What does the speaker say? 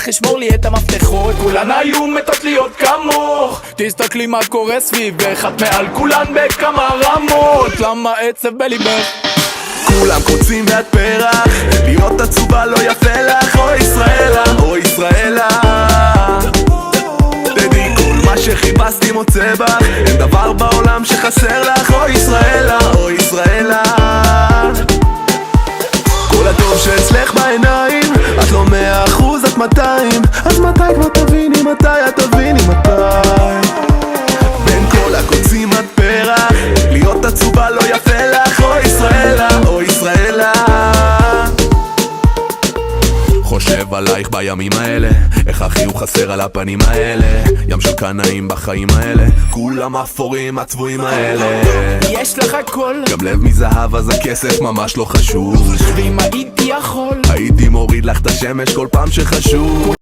לך אשמור לי את המפתחות. כולן היו מתות להיות כמוך. תסתכלי מה קורה סביבך, את מעל כולן בכמה רמות. למה עצב בליבך? כולם קוצים ואת פרח, להיות עצובה לא יפה לך. אוי ישראלה, אוי ישראלה, תדעי כל מה שחיפשתי מוצא בך, אין דבר בעולם שחסר לך. אוי ישראלה, אוי ישראלה, כל הטוב שאצלך בעיניים, את לא 100%, את 200. אז מתי כבר תביני, מתי את תביני, מתי? בין כל הקוצים את פרח, להיות עצובה לא יפה לך. אוי ישראלה, אוי ישראלה, חושב עלייך בימים האלה, איך החיוך חסר על הפנים האלה. ים של קנאים בחיים האלה, כולם אפורים הצבועים האלה. יש לך הכל, גם לב מזהב אז הכסף ממש לא חשוב. ואם הייתי יכול, הייתי מוריד לך את השמש כל פעם שחשוב.